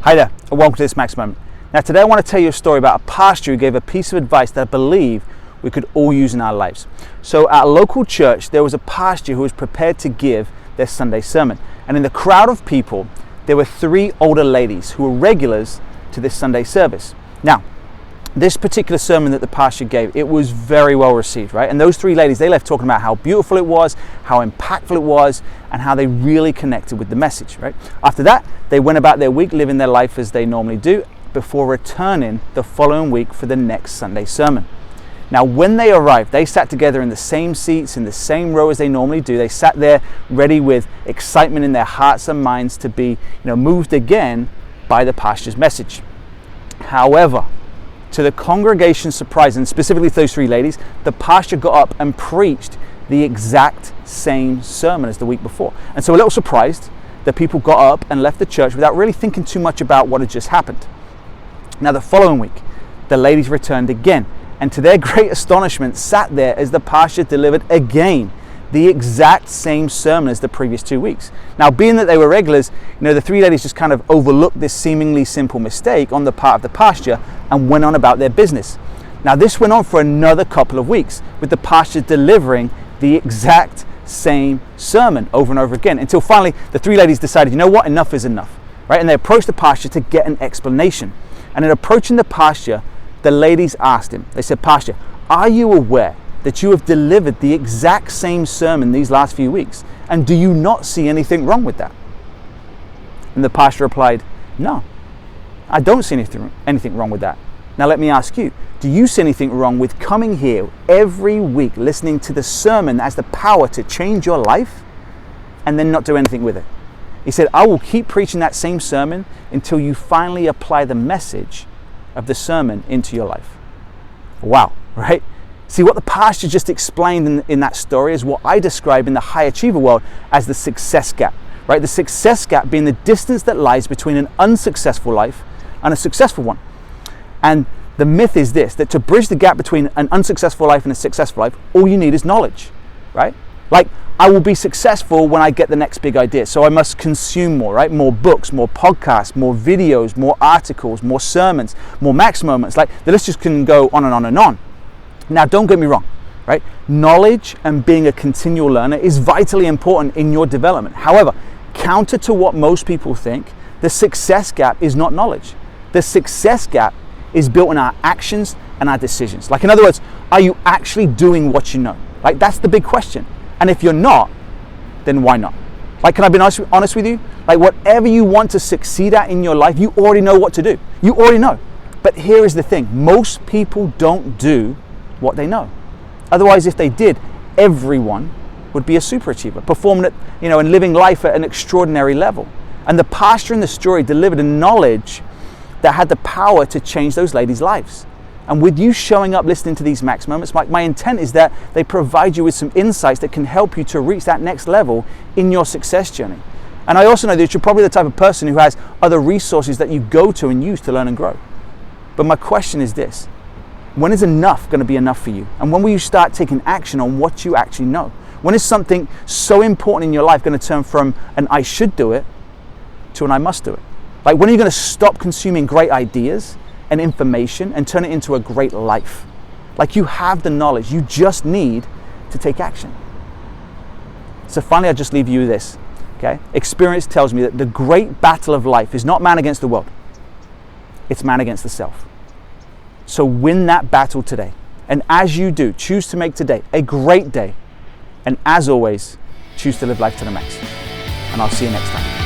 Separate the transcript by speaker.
Speaker 1: Hi there, and welcome to this Max Moment. Now today I want to tell you a story about a pastor who gave a piece of advice that I believe we could all use in our lives. So at a local church, there was a pastor who was prepared to give their Sunday sermon. And in the crowd of people, there were three older ladies who were regulars to this Sunday service. Now, this particular sermon that the pastor gave, it was very well received, right? And those three ladies, they left talking about how beautiful it was, how impactful it was, and how they really connected with the message, right? After that, they went about their week living their life as they normally do before returning the following week for the next Sunday sermon. Now, when they arrived, they sat together in the same seats, in the same row as they normally do. They sat there ready with excitement in their hearts and minds to be, moved again by the pastor's message. However, to the congregation's surprise, and specifically those three ladies, the pastor got up and preached the exact same sermon as the week before. And so a little surprised, the people got up and left the church without really thinking too much about what had just happened. Now the following week, the ladies returned again, and to their great astonishment, sat there as the pastor delivered again the exact same sermon as the previous 2 weeks. Now, being that they were regulars, the three ladies just kind of overlooked this seemingly simple mistake on the part of the pastor and went on about their business. Now, this went on for another couple of weeks, with the pastor delivering the exact same sermon over and over again, until finally the three ladies decided, enough is enough, right? And they approached the pastor to get an explanation. And in approaching the pastor, the ladies asked him, they said, "Pastor, are you aware that you have delivered the exact same sermon these last few weeks? And do you not see anything wrong with that?" And the pastor replied, "No, I don't see anything wrong with that. Now let me ask you, do you see anything wrong with coming here every week, listening to the sermon that has the power to change your life and then not do anything with it?" He said, "I will keep preaching that same sermon until you finally apply the message of the sermon into your life." Wow, right? See, what the pastor just explained in that story is what I describe in the high achiever world as the success gap, right? The success gap being the distance that lies between an unsuccessful life and a successful one. And the myth is this, that to bridge the gap between an unsuccessful life and a successful life, all you need is knowledge, right? Like, I will be successful when I get the next big idea. So I must consume more, right? More books, more podcasts, more videos, more articles, more sermons, more Max Moments. Like, the list just can go on and on and on. Now, don't get me wrong, right? Knowledge and being a continual learner is vitally important in your development. However, counter to what most people think, the success gap is not knowledge. The success gap is built in our actions and our decisions. Like, in other words, are you actually doing what you know? Like, that's the big question. And if you're not, then why not? Like, can I be honest with you? Like, whatever you want to succeed at in your life, you already know what to do. You already know. But here is the thing. Most people don't do what they know. Otherwise, if they did, everyone would be a super achiever, performing at, and living life at an extraordinary level. And the pastor in the story delivered a knowledge that had the power to change those ladies' lives. And with you showing up, listening to these Max Moments, my intent is that they provide you with some insights that can help you to reach that next level in your success journey. And I also know that you're probably the type of person who has other resources that you go to and use to learn and grow. But my question is this: when is enough going to be enough for you? And when will you start taking action on what you actually know? When is something so important in your life going to turn from an "I should do it" to an "I must do it"? Like, when are you going to stop consuming great ideas and information and turn it into a great life? Like, you have the knowledge, you just need to take action. So finally, I'll just leave you with this, okay? Experience tells me that the great battle of life is not man against the world, it's man against the self. So win that battle today. And as you do, choose to make today a great day. And as always, choose to live life to the max. And I'll see you next time.